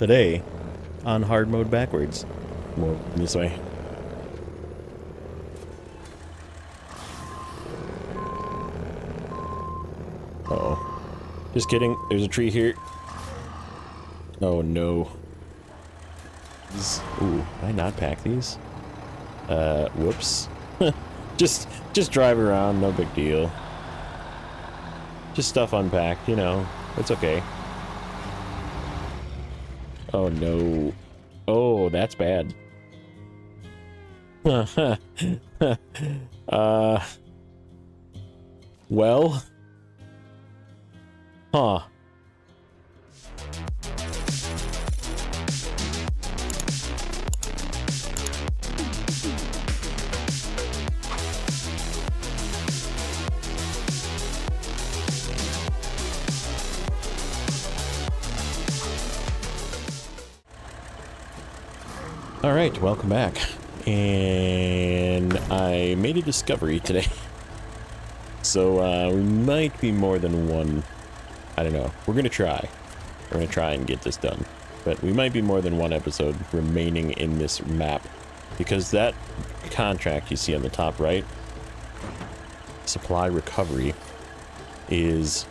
today on hard mode backwards. Well, this way. Uh-oh. Just kidding. There's a tree here. Oh no. Ooh, did I not pack these? Whoops. just drive around, no big deal. Just stuff unpacked, you know. It's okay. Oh no. Oh, that's bad. Well. Huh. Alright, welcome back. And I made a discovery today. So, we might be more than one. I don't know. We're gonna try. We're gonna try and get this done. But we might be more than one episode remaining in this map. Because that contract you see on the top right, supply recovery, is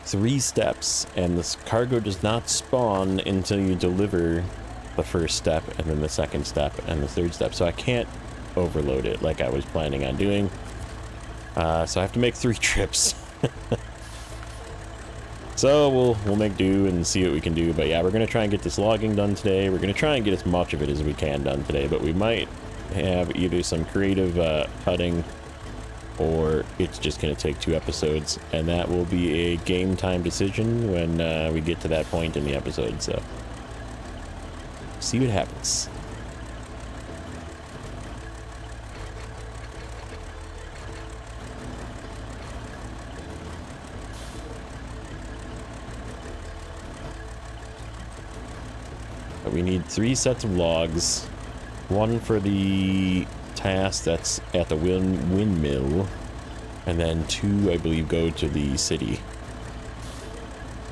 3 steps. And this cargo does not spawn until you deliver the first step, and then the second step, and the third step. So I can't overload it like I was planning on doing. So I have to make 3 trips. So we'll make do and see what we can do. But yeah, we're gonna try and get this logging done today. We're gonna try and get as much of it as we can done today. But we might have either some creative cutting, or it's just gonna take 2 episodes, and that will be a game time decision when we get to that point in the episode. So see what happens. But we need 3 sets of logs. 1 for the task that's at the windmill. And then 2, I believe, go to the city.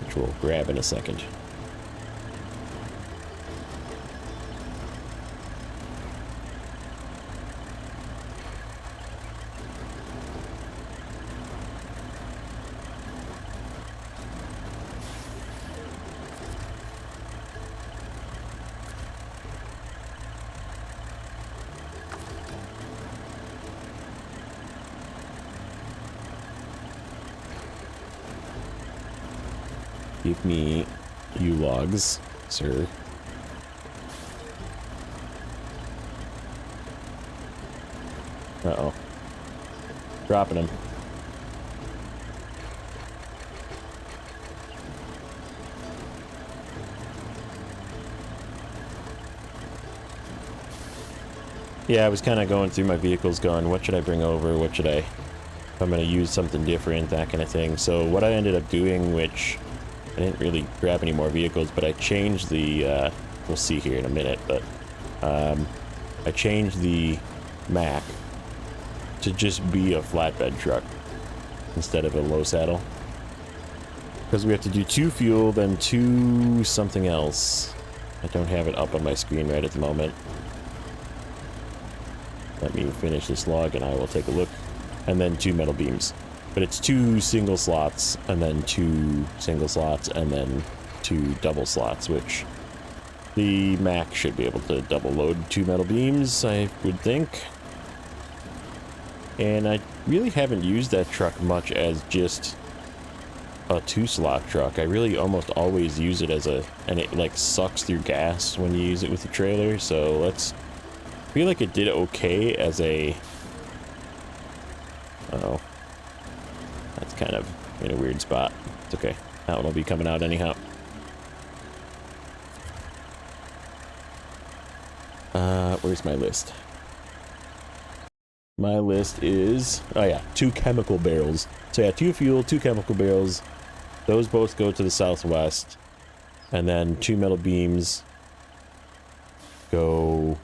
Which we'll grab in a second. Give me you logs, sir. Uh-oh. Dropping them. Yeah, I was kind of going through my vehicles going, what should I bring over? What should I... If I'm going to use something different, that kind of thing. So what I ended up doing, which... I didn't really grab any more vehicles, but I changed the, we'll see here in a minute, but, I changed the Mack to just be a flatbed truck instead of a low saddle. Because we have to do 2 fuel, then 2 something else. I don't have it up on my screen right at the moment. Let me finish this log and I will take a look. And then 2 metal beams. But it's 2 single slots, and then 2 single slots, and then 2 double slots, which the Mack should be able to double load 2 metal beams, I would think. And I really haven't used that truck much as just a 2-slot truck. I really almost always use it as a... and it like sucks through gas when you use it with the trailer, so let's... I feel like it did okay as a... Uh-oh. That's kind of in a weird spot. It's okay. That one will be coming out anyhow. Where's my list? My list is... oh yeah, 2 chemical barrels. So yeah, 2 fuel, 2 chemical barrels. Those both go to the southwest. And then 2 metal beams go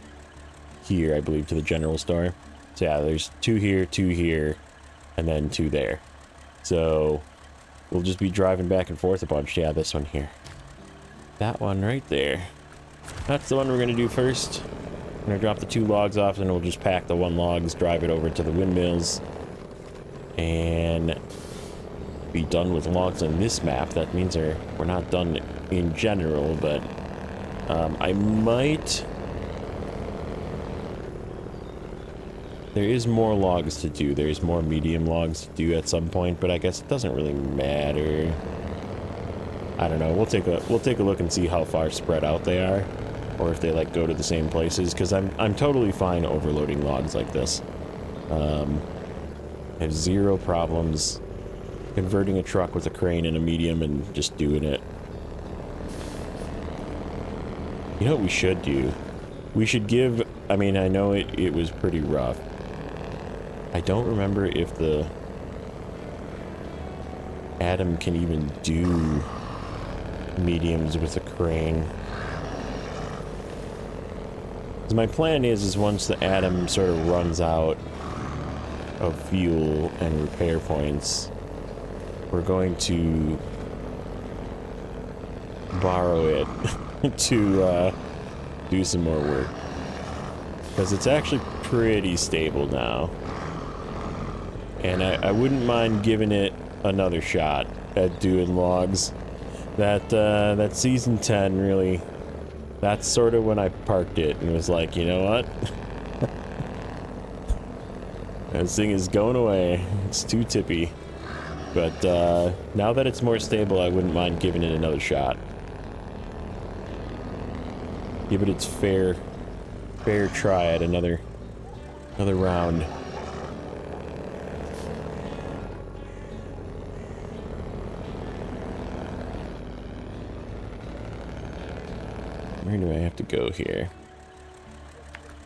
here, I believe, to the general store. So yeah, there's 2 here, and then 2 there. So we'll just be driving back and forth a bunch. Yeah, this one here. That one right there. That's the one we're gonna do first. I'm gonna drop the 2 logs off, and we'll just pack the 1 logs, drive it over to the windmills, and be done with logs on this map. That means we're not done in general, but I might... There is more logs to do. There's more medium logs to do at some point, but I guess it doesn't really matter. I don't know. We'll take a look and see how far spread out they are, or if they like go to the same places. Because I'm totally fine overloading logs like this. I have 0 problems converting a truck with a crane and a medium and just doing it. You know what we should do? We should give... I mean, I know it was pretty rough. I don't remember if the Adam can even do mediums with a crane. 'Cause my plan is once the Adam sort of runs out of fuel and repair points, we're going to borrow it to do some more work. Because it's actually pretty stable now. And I wouldn't mind giving it another shot at doing logs. That season 10 really, that's sort of when I parked it and was like, you know what? This thing is going away. It's too tippy. But now that it's more stable, I wouldn't mind giving it another shot. Give it its fair try at another round. Where do I have to go here?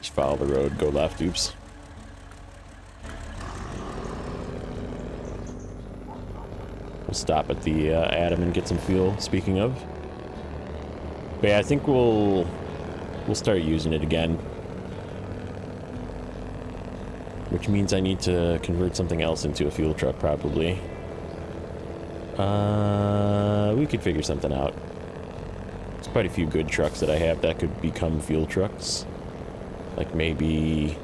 Just follow the road, go left, oops. We'll stop at the Adam and get some fuel, speaking of. But yeah, I think we'll start using it again. Which means I need to convert something else into a fuel truck, probably. We could figure something out. There's quite a few good trucks that I have that could become fuel trucks. Like maybe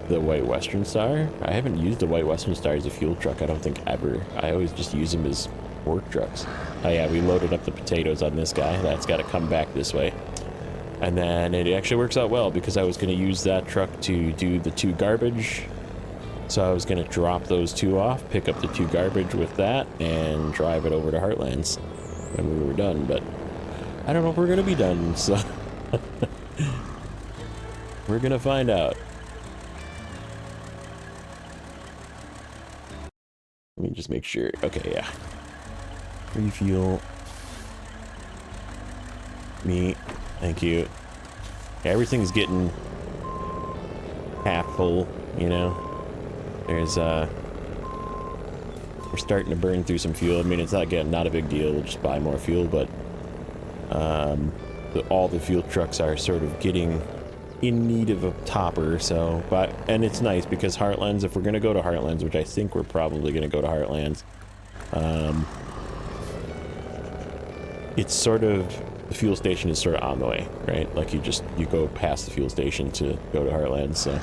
the White Western Star. I haven't used the White Western Star as a fuel truck, I don't think, ever. I always just use them as work trucks. Oh yeah, we loaded up the potatoes on this guy. That's got to come back this way. And then it actually works out well because I was going to use that truck to do the 2 garbage. So I was going to drop those 2 off, pick up the 2 garbage with that, and drive it over to Heartlands when we were done. But I don't know if we're going to be done, so we're going to find out. Let me just make sure. Okay, yeah. Refuel. Me. Thank you. Yeah, everything's getting half full, you know. There's we're starting to burn through some fuel. I mean, it's not a big deal. We'll just buy more fuel, but all the fuel trucks are sort of getting in need of a topper. So, and it's nice because Heartlands, if we're gonna go to Heartlands, which I think we're probably gonna go to Heartlands, it's sort of, the fuel station is sort of on the way, right? Like you go past the fuel station to go to Heartlands, so you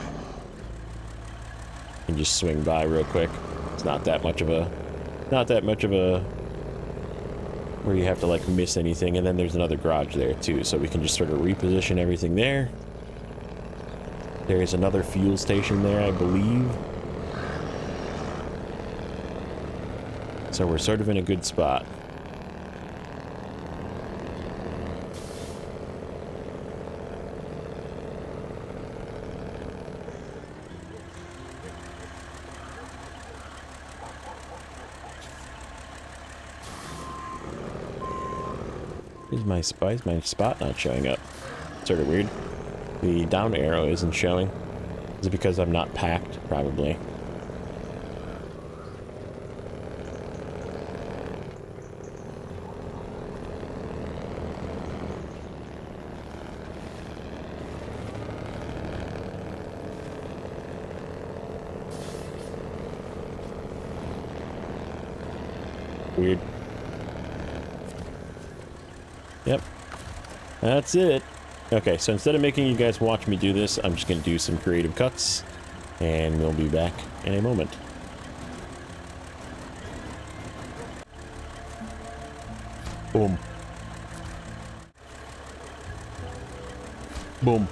can just swing by real quick. It's not that much of a where you have to like miss anything. And then there's another garage there too, so we can just sort of reposition everything there. There is another fuel station there, I believe. So we're sort of in a good spot. Why is my spot not showing up? Sort of weird. The down arrow isn't showing. Is it because I'm not packed? Probably. Weird. Yep. That's it. Okay, so instead of making you guys watch me do this, I'm just going to do some creative cuts, and we'll be back in a moment. Boom. Boom.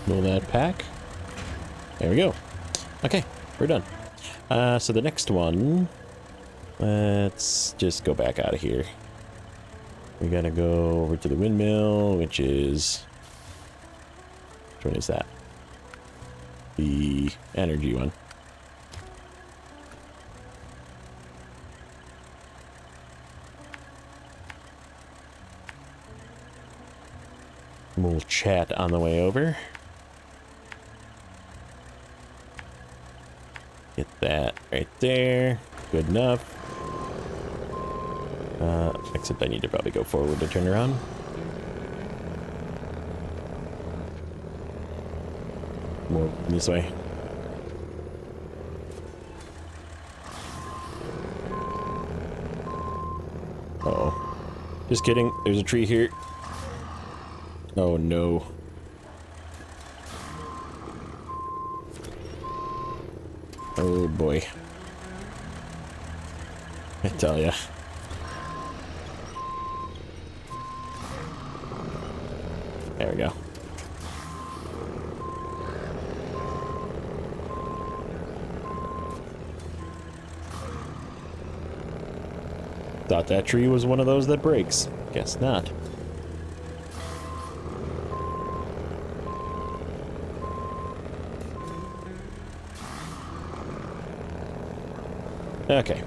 Will that pack? There we go. Okay, we're done. So the next one, let's just go back out of here. We gotta go over to the windmill, which is... Which one is that? The energy one. We'll chat on the way over. Get that right there. Good enough. Except I need to probably go forward to turn around. More this way. Uh-oh. Just kidding. There's a tree here. Oh no. Oh boy. I tell ya. There we go. Thought that tree was one of those that breaks. Guess not. Okay,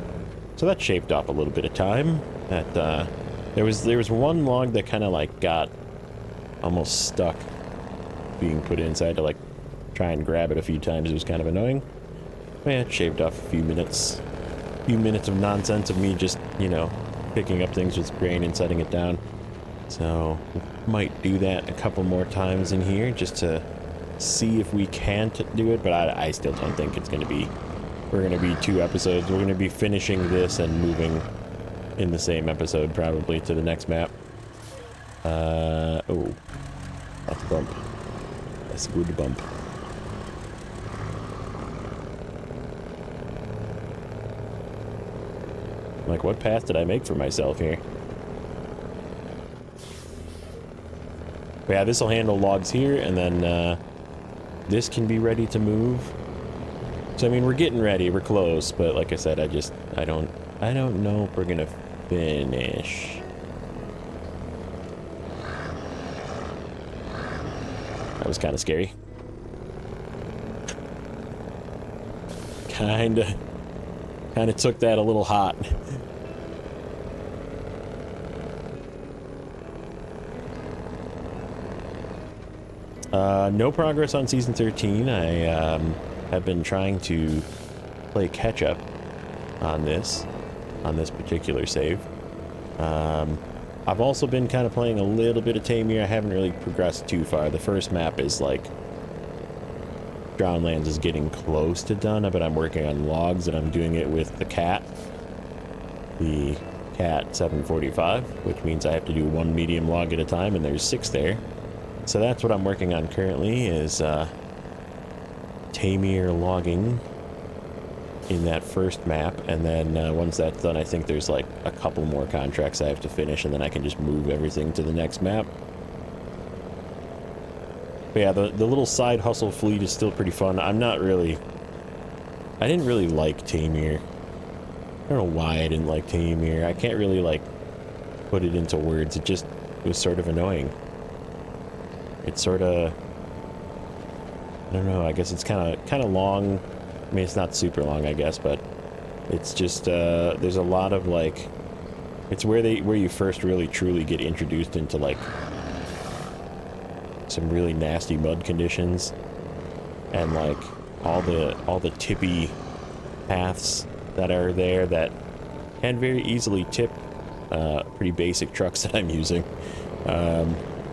so that shaved off a little bit of time. That there was one log that kind of like got almost stuck being put inside to like try and grab it a few times. It was kind of annoying. Yeah, it shaved off a few minutes. A few minutes of nonsense of me just, you know, picking up things with grain and setting it down. So might do that a couple more times in here just to see if we can't do it, but I still don't think it's going to be... We're going to be 2 episodes. We're going to be finishing this and moving in the same episode probably to the next map. Oh. That's a bump. That's a good bump. Like, what path did I make for myself here? But yeah, this will handle logs here, and then this can be ready to move. So I mean, we're getting ready, we're close, but like I said, I don't know if we're gonna finish. That was kind of scary. Kinda took that a little hot. No progress on Season 13. I have been trying to play catch-up on this particular save. I've also been kind of playing a little bit of Tamir. I haven't really progressed too far. The first map is like... Drownlands is getting close to done, but I'm working on logs, and I'm doing it with the cat. The cat 745, which means I have to do 1 medium log at a time, and there's 6 there. So that's what I'm working on currently, is Tamir logging in that first map, and then once that's done, I think there's like a couple more contracts I have to finish, and then I can just move everything to the next map. But yeah, the little side hustle fleet is still pretty fun. I didn't really like Tamir. I don't know why I didn't like Tamir. I can't really like put it into words. It was sort of annoying. It's sort of, I don't know, I guess it's kind of long. I mean, it's not super long, I guess, but it's just, there's a lot of, like, it's where you first really truly get introduced into, like, some really nasty mud conditions, and, like, all the tippy paths that are there that can very easily tip pretty basic trucks that I'm using.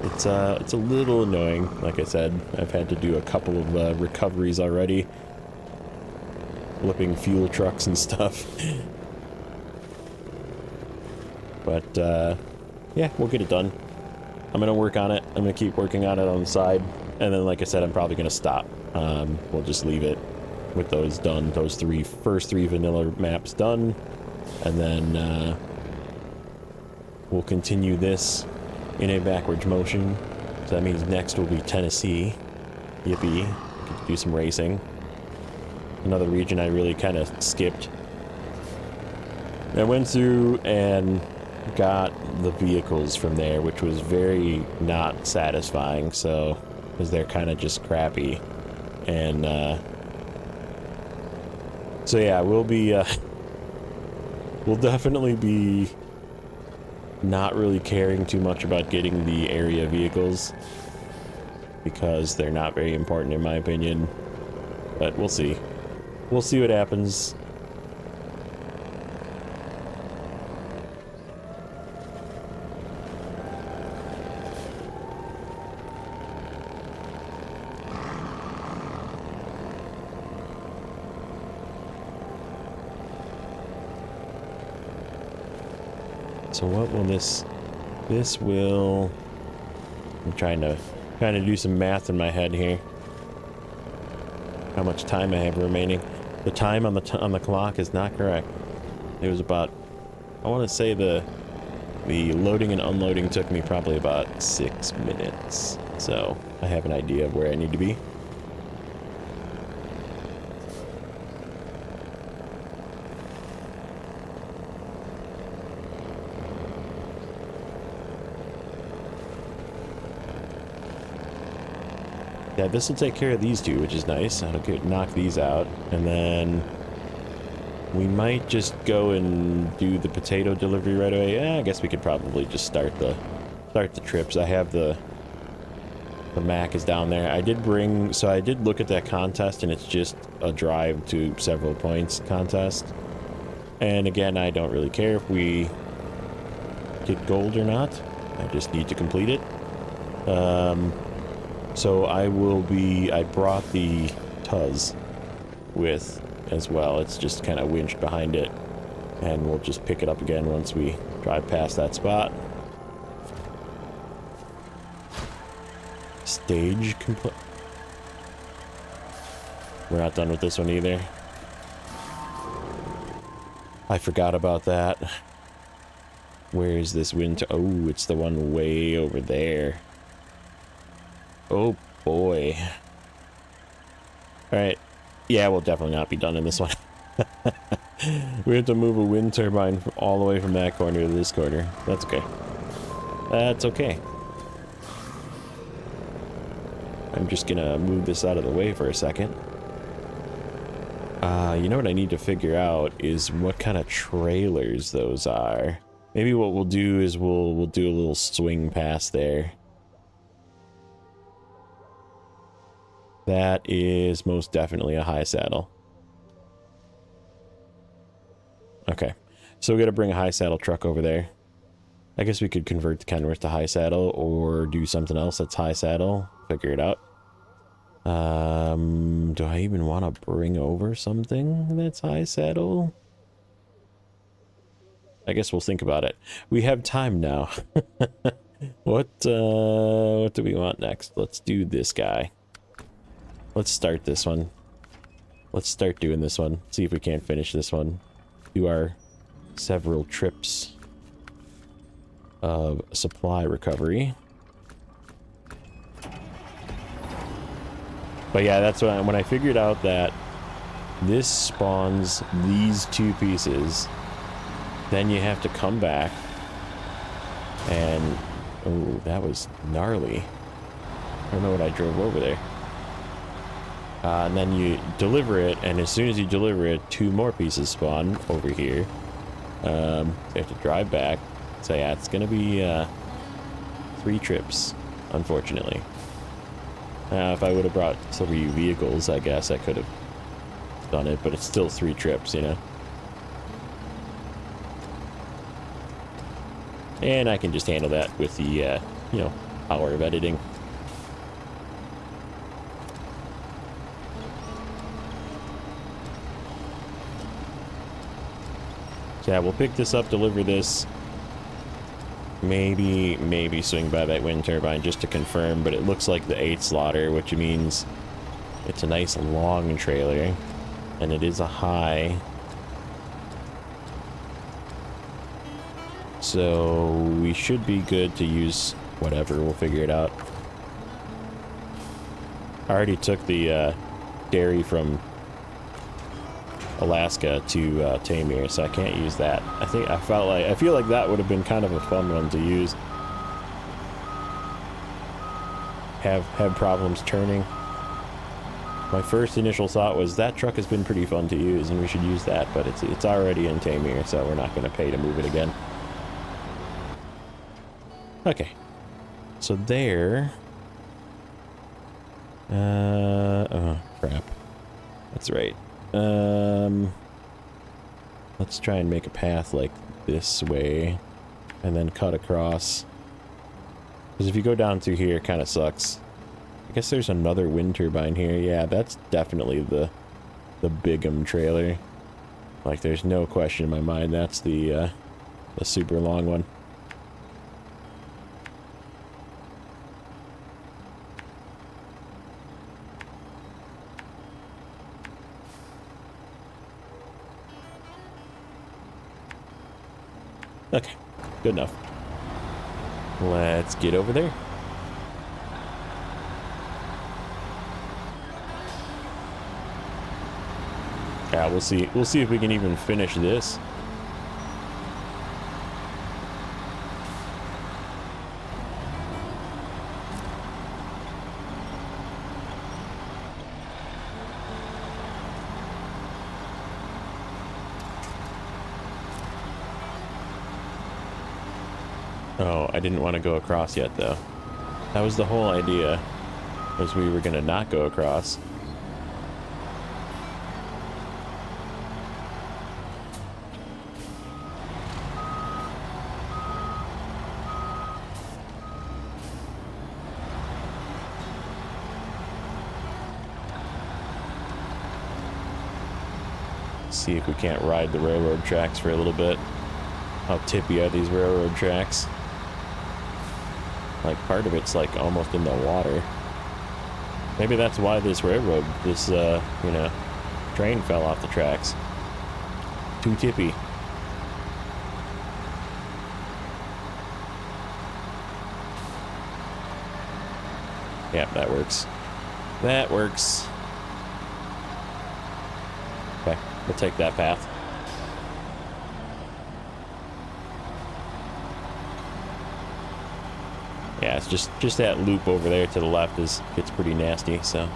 It's a little annoying. Like I said, I've had to do a couple of recoveries already, flipping fuel trucks and stuff. But, yeah, we'll get it done. I'm gonna work on it. I'm gonna keep working on it on the side. And then, like I said, I'm probably gonna stop. We'll just leave it with those done. Those first three vanilla maps done. And then, we'll continue this in a backwards motion. So that means next will be Tennessee. Yippee. Get to do some racing. Another region I really kind of skipped. I went through and got the vehicles from there, which was very not satisfying, so, because they're kind of just crappy. And, so yeah, we'll be, we'll definitely be not really caring too much about getting the area vehicles, because they're not very important in my opinion, but we'll see. We'll see what happens. So what will this will, I'm trying to kind of do some math in my head here. How much time I have remaining. The time on the clock is not correct. It was about, I want to say the loading and unloading took me probably about 6 minutes. So I have an idea of where I need to be. Yeah, this will take care of these two, which is nice. I'll knock these out, and then we might just go and do the potato delivery right away. Yeah, I guess we could probably just start the trips. I have the Mac is down there. I did look at that contest, and it's just a drive to several points contest. And again, I don't really care if we get gold or not. I just need to complete it. So I brought the Tuz with as well. It's just kind of winched behind it, and we'll just pick it up again once we drive past that spot. Stage complete. We're not done with this one either. I forgot about that. Where is this wind? Oh, it's the one way over there. Oh boy. Alright. Yeah, we'll definitely not be done in this one. We have to move a wind turbine all the way from that corner to this corner. That's okay. That's okay. I'm just gonna move this out of the way for a second. You know what I need to figure out is what kind of trailers those are. Maybe what we'll do is we'll do a little swing past there. That is most definitely a high saddle. Okay, so we gotta bring a high saddle truck over there. I guess we could convert the Kenworth to high saddle or do something else that's high saddle. Figure it out. Do I even want to bring over something that's high saddle? I guess we'll think about it. We have time now. What do we want next? Let's do this guy. Let's start this one. Let's start doing this one. See if we can't finish this one. Do our several trips of supply recovery. But yeah, that's when I figured out that this spawns these two pieces. Then you have to come back and... Oh, that was gnarly. I don't know what I drove over there. And then you deliver it, and as soon as you deliver it, two more pieces spawn over here. So you have to drive back. So yeah, it's gonna be 3 trips, unfortunately. If I would have brought 3 vehicles, I guess I could have done it, but it's still 3 trips, you know. And I can just handle that with the, you know, power of editing. So yeah, we'll pick this up, deliver this, Maybe swing by that wind turbine just to confirm, but it looks like the 8 slaughter, which means it's a nice long trailer, and it is a high. So we should be good to use whatever, we'll figure it out. I already took the dairy from Alaska to Tamir, so I can't use that. I feel like that would have been kind of a fun one to use. Have problems turning. My first initial thought was that truck has been pretty fun to use and we should use that, but it's already in Tamir, so we're not going to pay to move it again. Okay, so there. Oh crap, that's right. Let's try and make a path like this way and then cut across, because if you go down through here, it kind of sucks. I guess there's another wind turbine here. Yeah, that's definitely the Bigham trailer. Like, there's no question in my mind that's the super long one. Okay, good enough. Let's get over there. Yeah, we'll see. We'll see if we can even finish this. Oh, I didn't want to go across yet, though. That was the whole idea, was we were gonna not go across. See if we can't ride the railroad tracks for a little bit. How tippy are these railroad tracks? Like, part of it's like almost in the water. Maybe that's why this railroad, this, you know, train fell off the tracks. Too tippy. Yep, that works. That works. Okay, we'll take that path. Yeah, it's just that loop over there to the left gets pretty nasty, so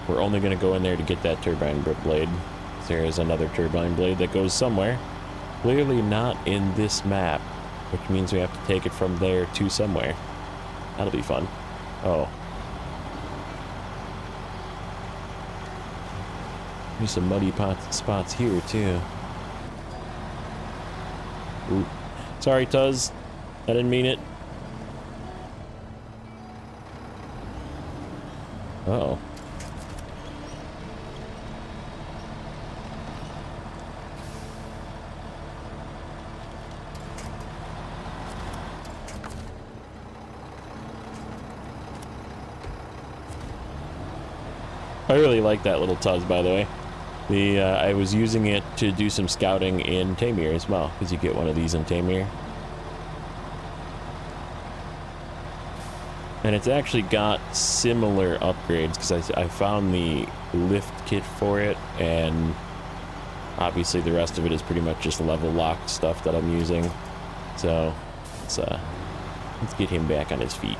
we're only going to go in there to get that turbine blade. There is another turbine blade that goes somewhere. Clearly not in this map, which means we have to take it from there to somewhere. That'll be fun. Oh. There's some muddy spots here, too. Ooh. Sorry, Tuz. I didn't mean it. Uh-oh. I really like that little Tuz, by the way. I was using it to do some scouting in Tamir as well, because you get one of these in Tamir. And it's actually got similar upgrades, because I found the lift kit for it, and obviously the rest of it is pretty much just level locked stuff that I'm using. So let's get him back on his feet.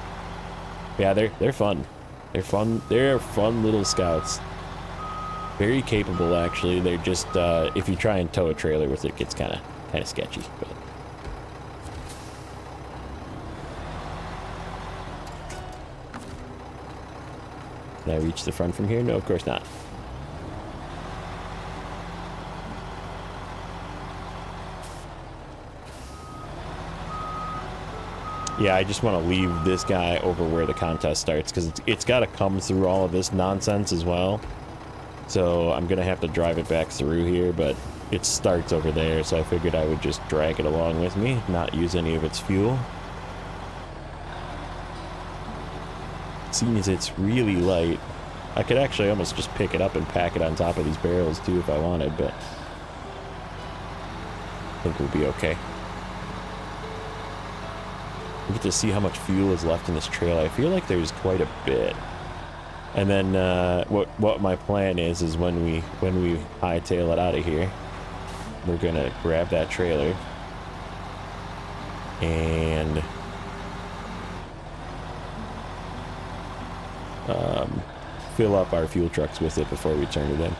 Yeah, they're fun. They're fun. They're fun little scouts. Very capable, actually. They're just if you try and tow a trailer with it, it gets kind of sketchy. But can I reach the front from here? No, of course not. Yeah, I just want to leave this guy over where the contest starts, because it's got to come through all of this nonsense as well. So I'm going to have to drive it back through here, but it starts over there, so I figured I would just drag it along with me, not use any of its fuel. Seeing as it's really light, I could actually almost just pick it up and pack it on top of these barrels too if I wanted, but I think we'll be okay. We get to see how much fuel is left in this trail. I feel like there's quite a bit. And then what my plan is when we hightail it out of here, we're gonna grab that trailer and fill up our fuel trucks with it before we turn it in.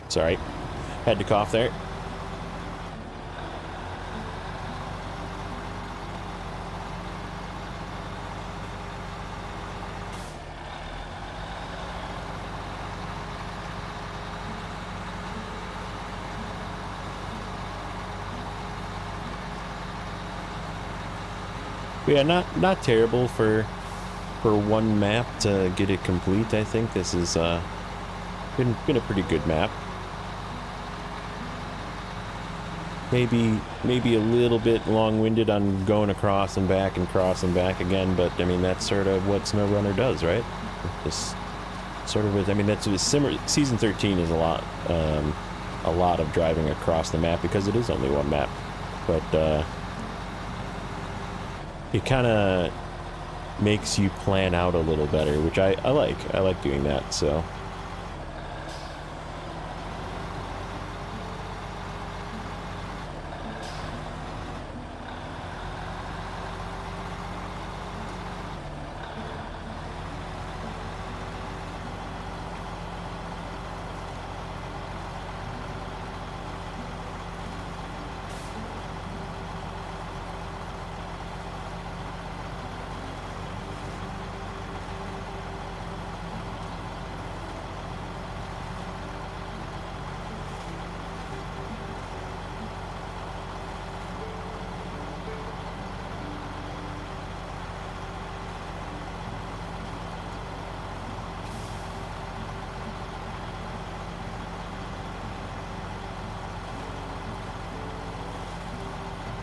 Sorry, had to cough there. But yeah, not terrible for one map to get it complete. I think this is been a pretty good map. Maybe a little bit long-winded on going across and back again, but I mean that's sort of what Snowrunner does, right? This sort of, I mean that's season 13 is a lot of driving across the map because it is only one map, but it kind of makes you plan out a little better, which I like. I like doing that, so.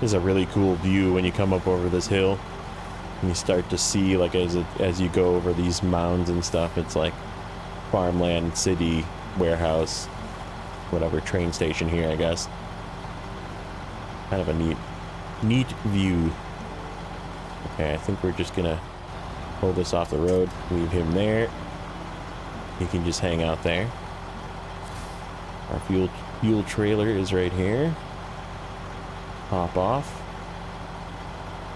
This is a really cool view when you come up over this hill and you start to see, like, as you go over these mounds and stuff, it's like farmland, city, warehouse, whatever, train station here, I guess. Kind of a neat view. Okay, I think we're just gonna pull this off the road, leave him there. He can just hang out there. Our fuel trailer is right here. Hop off.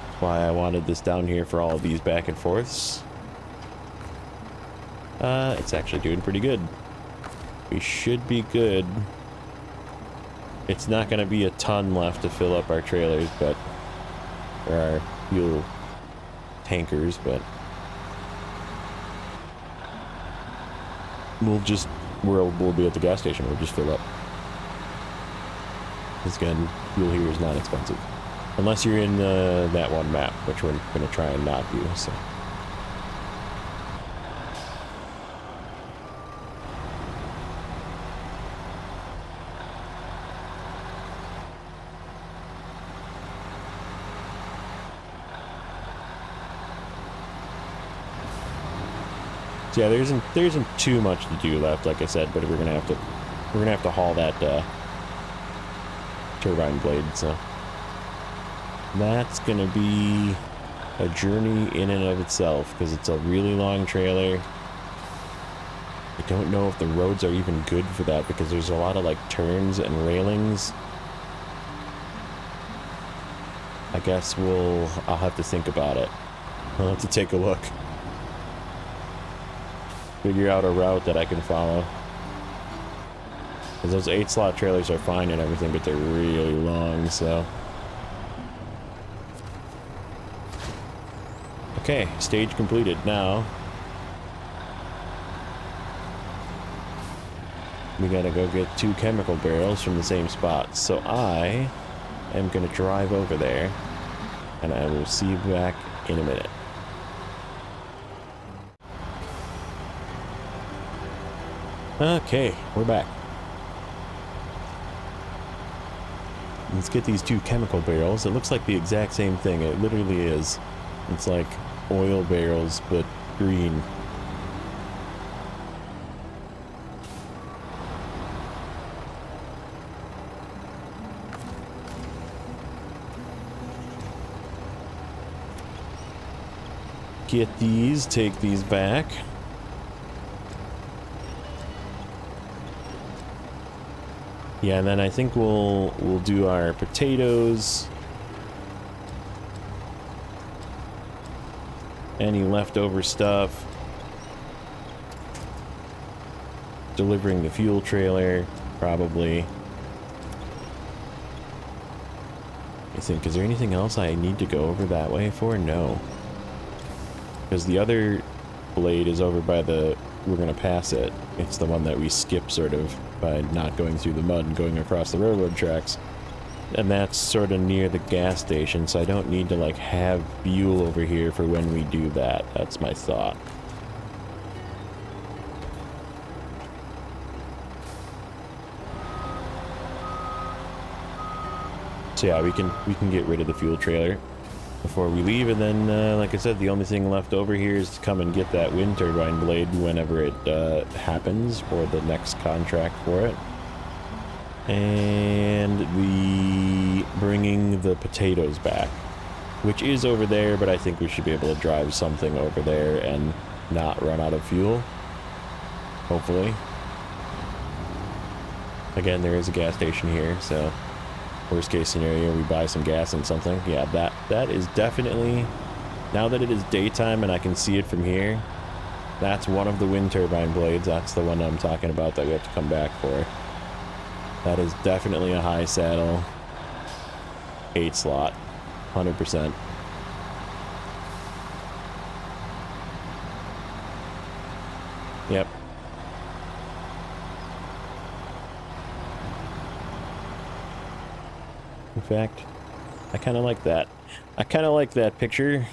That's why I wanted this down here for all of these back and forths. It's actually doing pretty good. We should be good. It's not going to be a ton left to fill up our trailers, but there are fuel tankers, but we'll be at the gas station. We'll just fill up. Because again, fuel here is not expensive. Unless you're in that one map, which we're going to try and not do, so. So yeah, there isn't too much to do left, like I said, but we're gonna have to haul that turbine blade, so that's gonna be a journey in and of itself because it's a really long trailer. I don't know if the roads are even good for that because there's a lot of like turns and railings. I guess I'll have to think about it. I'll have to take a look. Figure out a route that I can follow. Because those 8-slot trailers are fine and everything, but they're really long, so. Okay, stage completed. Now, we gotta go get 2 chemical barrels from the same spot. So I am gonna drive over there, and I will see you back in a minute. Okay, we're back. Let's get these 2 chemical barrels. It looks like the exact same thing. It literally is. It's like oil barrels, but green. Get these, take these back. Yeah, and then I think we'll do our potatoes. Any leftover stuff. Delivering the fuel trailer, probably. I think, is there anything else I need to go over that way for? No. Because the other blade is over by the... We're going to pass it. It's the one that we skip, sort of, by not going through the mud and going across the railroad tracks. And that's sort of near the gas station, so I don't need to, like, have fuel over here for when we do that. That's my thought. So yeah, we can get rid of the fuel trailer before we leave, and then, like I said, the only thing left over here is to come and get that wind turbine blade whenever it happens, for the next contract for it. And bringing the potatoes back, which is over there, but I think we should be able to drive something over there and not run out of fuel. Hopefully. Again, there is a gas station here, so worst case scenario, we buy some gas and something. Yeah, that is definitely, now that it is daytime and I can see it from here, that's one of the wind turbine blades. That's the one I'm talking about that we have to come back for. That is definitely a high saddle 8 slot, 100%. Yep. In fact, I kind of like that. I kind of like that picture.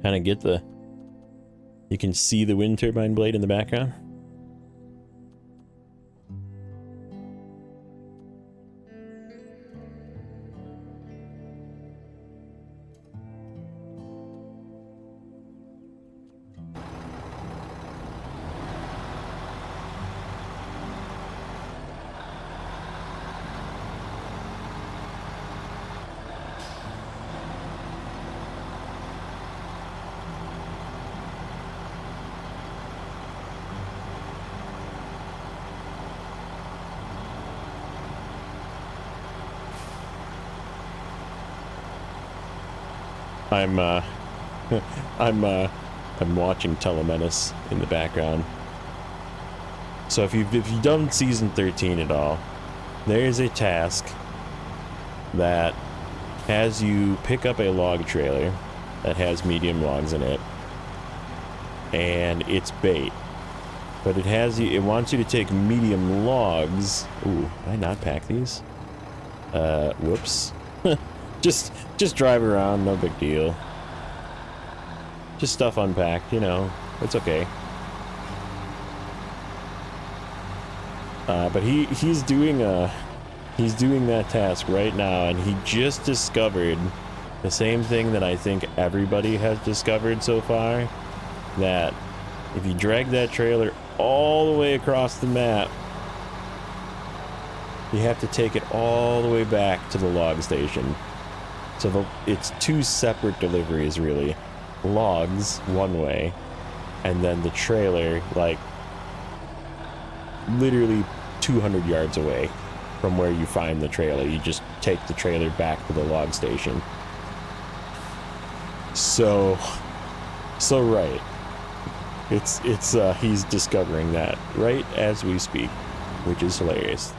Kind of get the... You can see the wind turbine blade in the background. I'm watching Telemenace in the background. So if you've done season 13 at all, there is a task that has you pick up a log trailer that has medium logs in it, and it's bait. But it wants you to take medium logs. Ooh, did I not pack these? Whoops. Just drive around, no big deal. Just stuff unpacked, you know, it's okay. But he's doing that task right now, and he just discovered the same thing that I think everybody has discovered so far, that if you drag that trailer all the way across the map, you have to take it all the way back to the log station. So it's 2 separate deliveries, really. Logs one way, and then the trailer, like, literally 200 yards away from where you find the trailer. You just take the trailer back to the log station. So right. He's discovering that right as we speak, which is hilarious.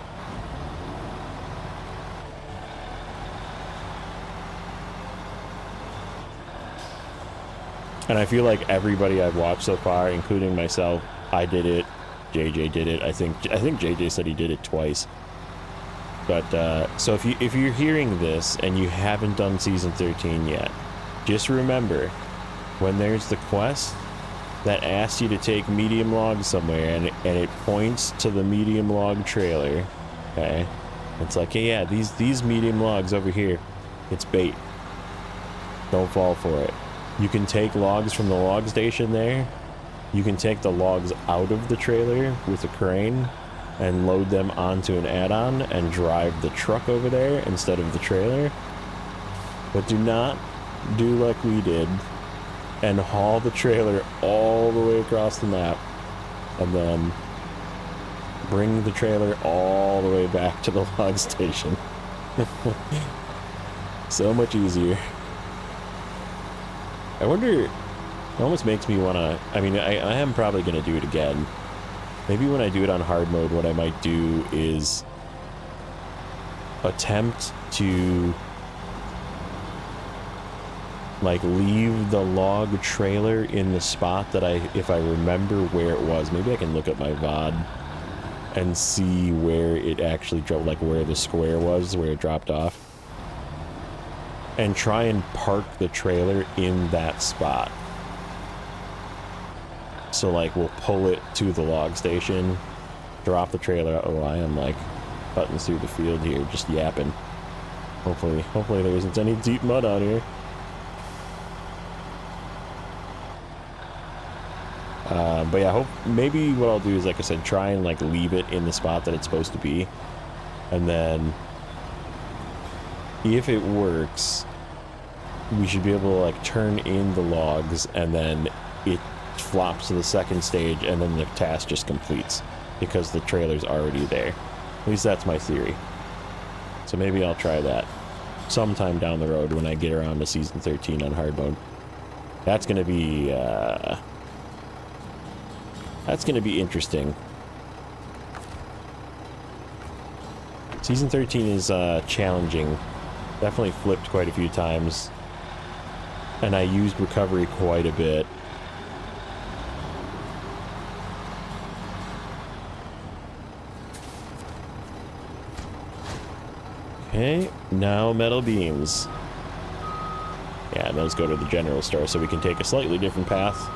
And I feel like everybody I've watched so far, including myself, I did it JJ did it. I think JJ said he did it twice. But so if you're hearing this and you haven't done season 13 yet, just remember when there's the quest that asks you to take medium log somewhere and it points to the medium log trailer. Okay, it's like, hey, yeah, these medium logs over here, it's bait. Don't fall for it. You can take logs from the log station there. You can take the logs out of the trailer with a crane and load them onto an add-on and drive the truck over there instead of the trailer. But do not do like we did and haul the trailer all the way across the map and then bring the trailer all the way back to the log station. So much easier. I wonder, it almost makes me want to, I mean, I am probably going to do it again. Maybe when I do it on hard mode, what I might do is attempt to like leave the log trailer in the spot that if I remember where it was. Maybe I can look up my VOD and see where it actually dropped, like where the square was, where it dropped off. And try and park the trailer in that spot. So like we'll pull it to the log station, drop the trailer. Oh, I am like cutting through the field here, just yapping. Hopefully there isn't any deep mud on here. But yeah, maybe what I'll do is, like I said, try and like leave it in the spot that it's supposed to be, and then if it works, we should be able to like turn in the logs, and then it flops to the second stage, and then the task just completes because the trailer's already there. At least that's my theory. So maybe I'll try that sometime down the road when I get around to season 13 on hard mode. That's gonna be interesting. Season 13 is challenging. Definitely flipped quite a few times, and I used recovery quite a bit. Okay, now metal beams. Yeah, and those go to the general store, so we can take a slightly different path.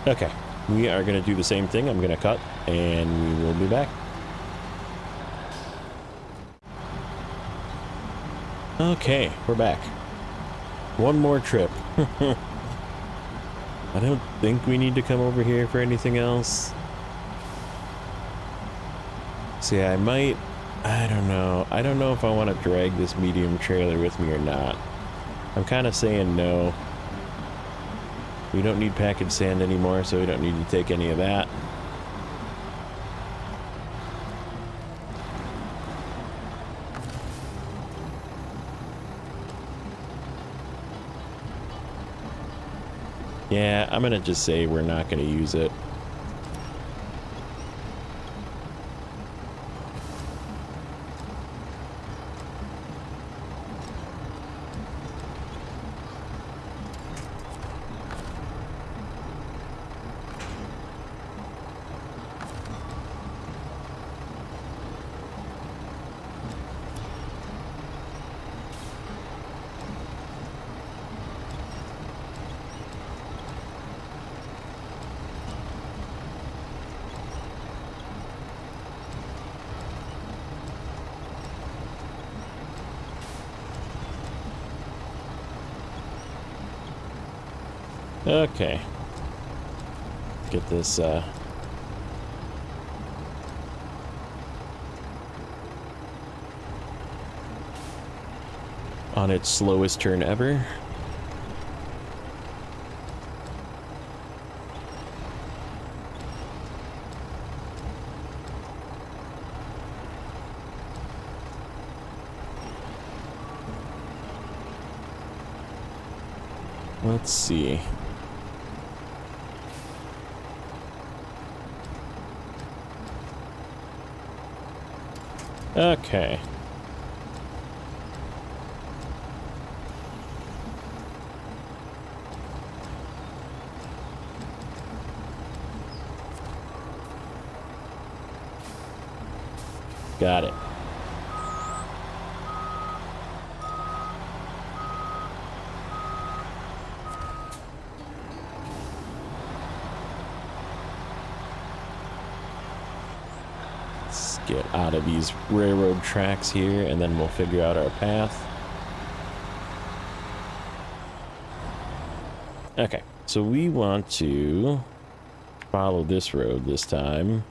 Okay, we are going to do the same thing. I'm going to cut, and we will be back. Okay, we're back. One more trip. I don't think we need to come over here for anything else. See, I might... I don't know. I don't know if I want to drag this medium trailer with me or not. I'm kind of saying no. We don't need packaged sand anymore, so we don't need to take any of that. Yeah, I'm gonna just say we're not gonna use it. Okay. Get this, on its slowest turn ever. Let's see. Okay. Got it. Let's get out of these railroad tracks here, and then we'll figure out our path. Okay, so we want to follow this road this time.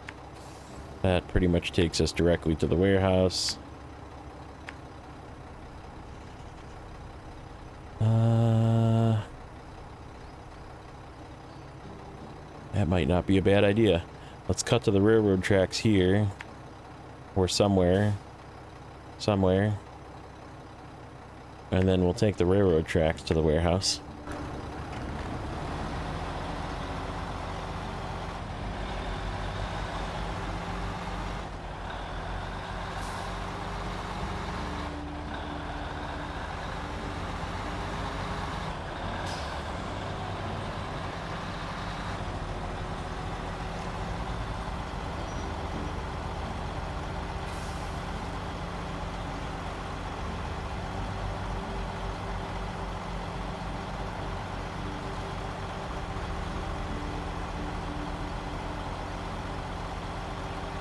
That pretty much takes us directly to the warehouse. That might not be a bad idea. Let's cut to the railroad tracks here. Or somewhere. Somewhere. And then we'll take the railroad tracks to the warehouse.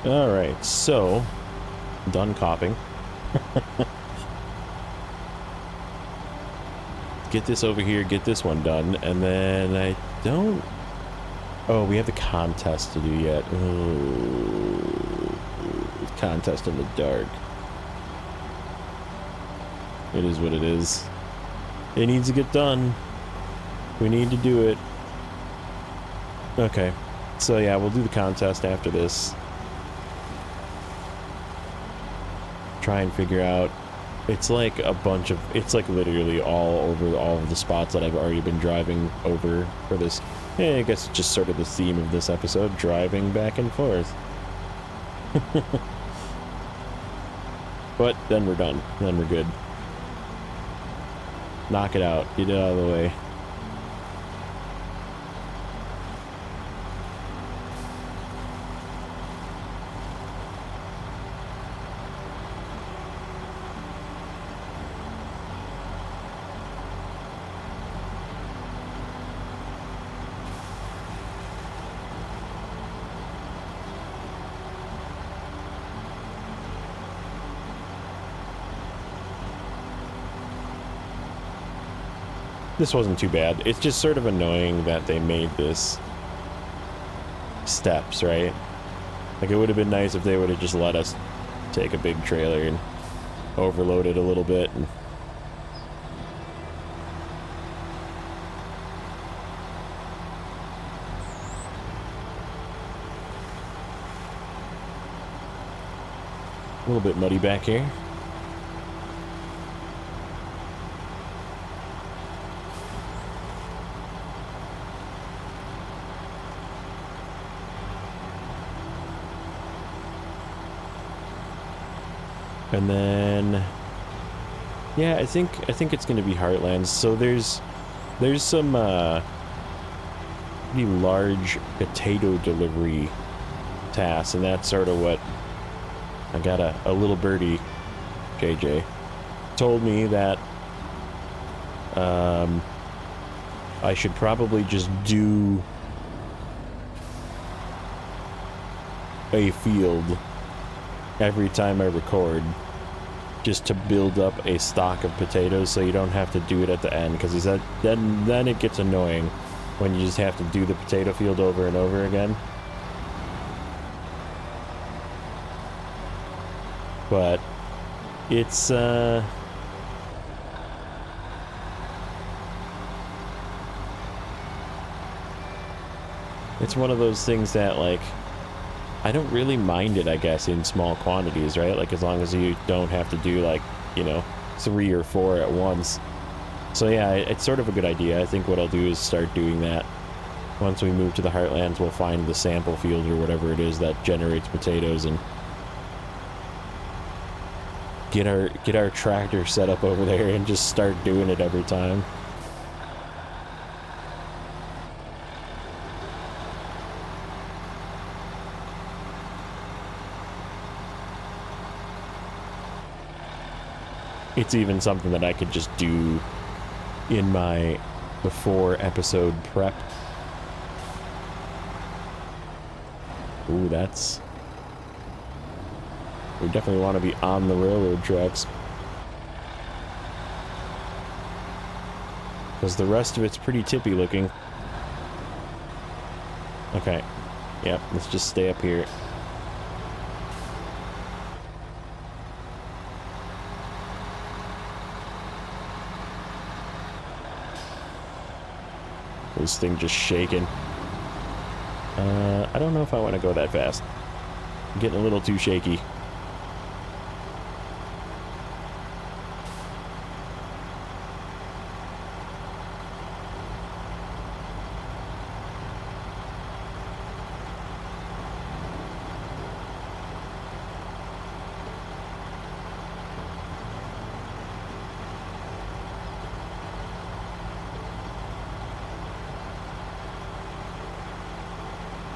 Alright, so done coughing. Get this over here, get this one done, and then I don't... Oh, we have the contest to do yet. Ooh, contest in the dark. It is what it is. It needs to get done. We need to do it. Okay, so yeah, we'll do the contest after this. Try and figure out. It's like a bunch of, it's like literally all over all of the spots that I've already been driving over for this. I guess it's just sort of the theme of this episode, driving back and forth. But then we're done. Then we're good. Knock it out. Get it out of the way. This wasn't too bad. It's just sort of annoying that they made this steps, right? Like, it would have been nice if they would have just let us take a big trailer and overload it a little bit. And a little bit muddy back here. And then, yeah, I think it's going to be Heartlands. So there's some pretty large potato delivery tasks, and that's sort of what I got. A little birdie, JJ, told me that I should probably just do a field every time I record, just to build up a stock of potatoes, so you don't have to do it at the end, because he said then it gets annoying when you just have to do the potato field over and over again. But it's one of those things that, like, I don't really mind it, I guess, in small quantities, right? Like, as long as you don't have to do, like, you know, 3 or 4 at once. So yeah, it's sort of a good idea. I think what I'll do is start doing that. Once we move to the Heartlands, we'll find the sample field or whatever it is that generates potatoes, and get our tractor set up over there and just start doing it every time. it's even something that I could just do in my before episode prep. Ooh, that's... We definitely want to be on the railroad tracks. Because the rest of it's pretty tippy looking. Okay. Yep, let's just stay up here. This thing just shaking. I don't know if I want to go that fast. I'm getting a little too shaky.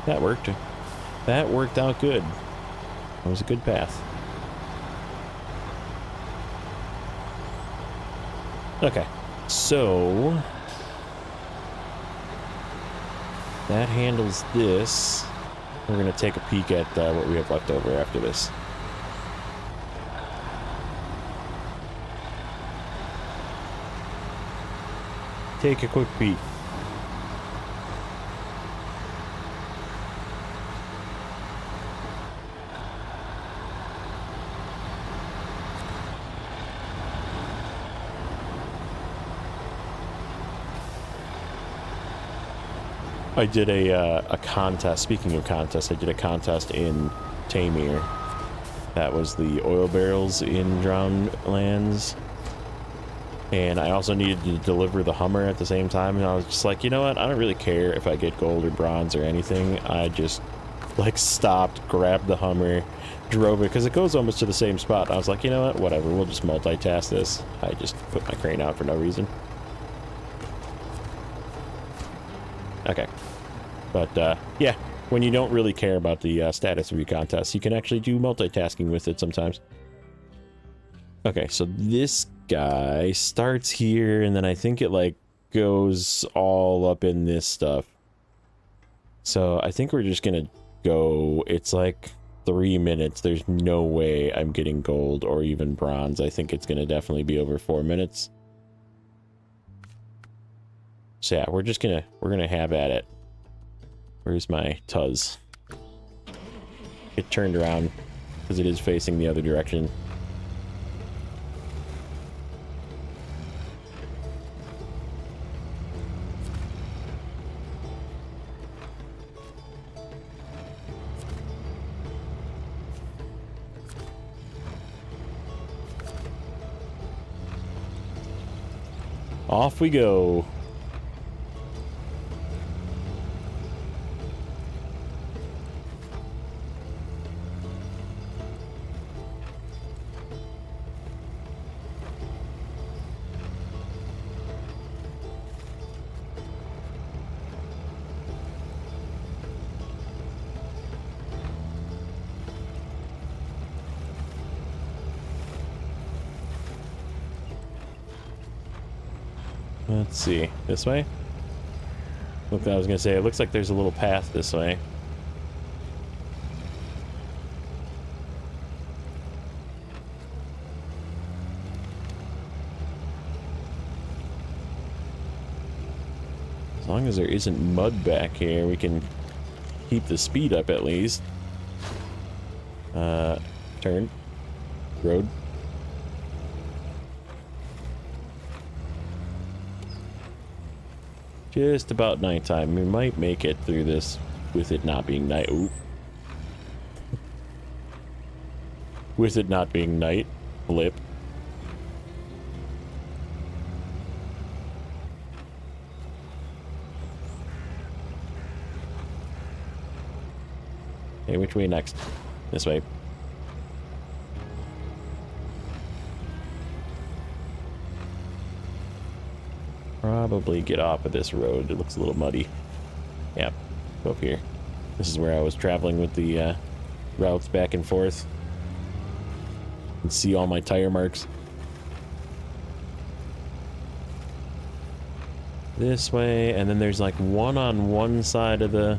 That worked. That worked out good. That was a good path. Okay, so that handles this. We're gonna take a peek at what we have left over after this. Take a quick peek. I did a contest. Speaking of contests, I did a contest in Tamir. That was the oil barrels in Drowned Lands. And I also needed to deliver the Hummer at the same time. And I was just like, you know what? I don't really care if I get gold or bronze or anything. I just, like, stopped, grabbed the Hummer, drove it, because it goes almost to the same spot. I was like, you know what? Whatever. We'll just multitask this. I just put my crane out for no reason. Okay. But, yeah, when you don't really care about the status of your contest, you can actually do multitasking with it sometimes. Okay, so this guy starts here, and then I think it, like, goes all up in this stuff. So I think we're just gonna go... It's, like, 3 minutes. There's no way I'm getting gold or even bronze. I think it's gonna definitely be over 4 minutes. So yeah, we're gonna have at it. Where's my Tuz? Get turned around because it is facing the other direction. Off we go. Let's see. This way? Look, I was gonna say, it looks like there's a little path this way. As long as there isn't mud back here, we can keep the speed up at least. Turn. Road. Just about nighttime. We might make it through this with it not being night. Ooh. With it not being night. Flip. Okay, which way next? This way. Probably get off of this road. It looks a little muddy. Yep, go up here. This is where I was traveling with the routes back and forth. You can see all my tire marks. this way, and then there's like one on one side of the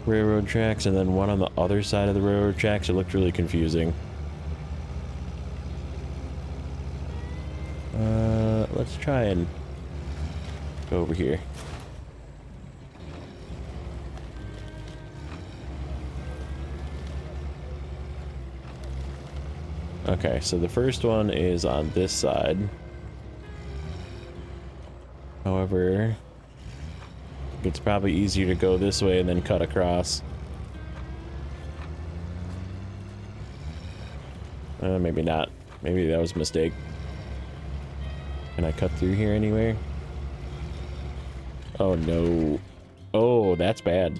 railroad tracks and then one on the other side of the railroad tracks. It looked really confusing. Let's try and go over here. Okay, so the first one is on this side. However, it's probably easier to go this way and then cut across. Maybe not. Maybe that was a mistake. Can I cut through here anywhere? Oh no. Oh, that's bad.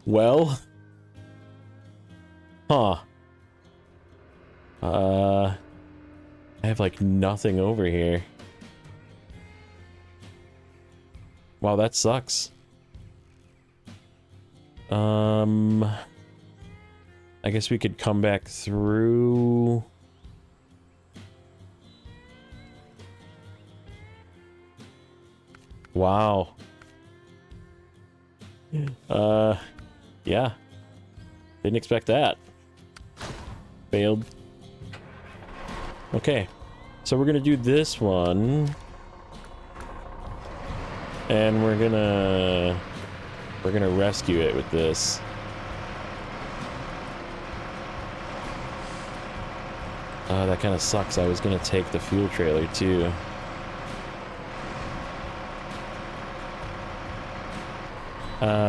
Well. Huh. I have like nothing over here. Wow, that sucks. I guess we could come back through. Wow. Yeah. Didn't expect that. Failed. Okay. So we're gonna do this one. And we're gonna rescue it with this. That kind of sucks. I was gonna take the fuel trailer too.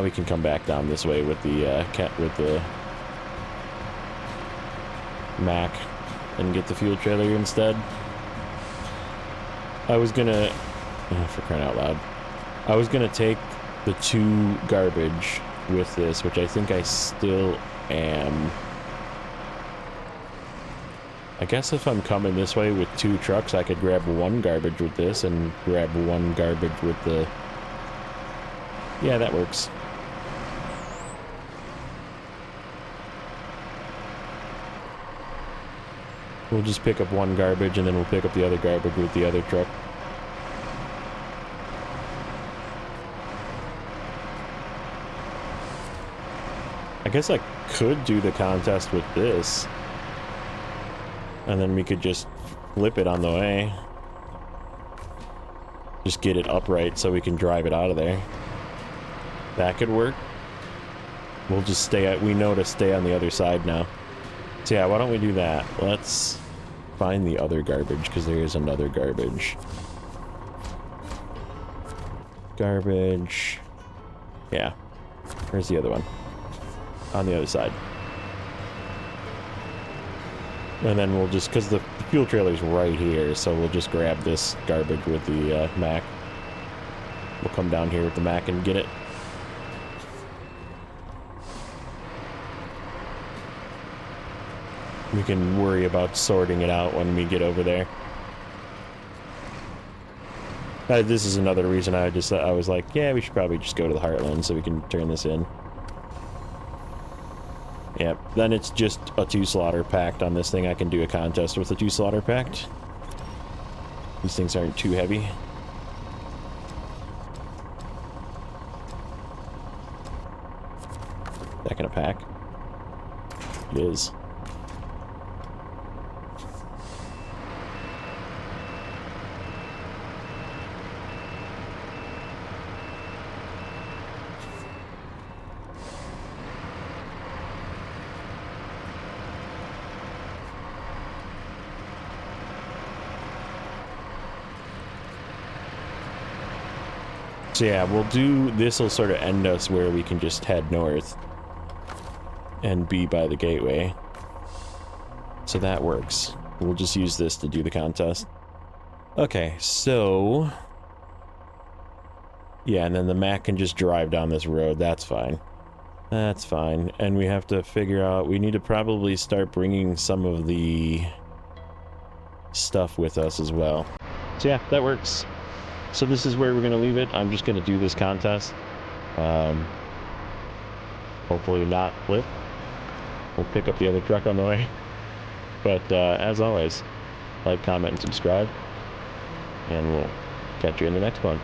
We can come back down this way with the Mac and get the fuel trailer instead. I was gonna, for crying out loud, I was gonna take the 2 garbage with this, which I think I still am. I guess if I'm coming this way with 2 trucks, I could grab 1 garbage with this and grab 1 garbage with the... Yeah, that works. We'll just pick up 1 garbage and then we'll pick up the other garbage with the other truck. I guess I could do the contest with this. And then we could just flip it on the way. Just get it upright so we can drive it out of there. That could work. We'll just stay we know to stay on the other side now. So yeah, why don't we do that? Let's find the other garbage, because there is another garbage. Garbage. Yeah. Where's the other one? On the other side. And then we'll just, because the fuel trailer's right here, so we'll just grab this garbage with the Mac. We'll come down here with the Mac and get it. We can worry about sorting it out when we get over there. This is another reason I was like, yeah, we should probably just go to the Heartland so we can turn this in. Yep, then it's just a 2 slaughter packed on this thing. I can do a contest with a 2 slaughter packed. These things aren't too heavy. That gonna pack? It is. So yeah, we'll do, this will sort of end us where we can just head north and be by the gateway. So that works. We'll just use this to do the contest. Okay, so... yeah, and then the Mac can just drive down this road. That's fine. That's fine. And we have to figure out, we need to probably start bringing some of the stuff with us as well. So yeah, that works. So this is where we're going to leave it. I'm just going to do this contest. Hopefully not flip. we'll pick up the other truck on the way. But as always, like, comment, and subscribe, and we'll catch you in the next one.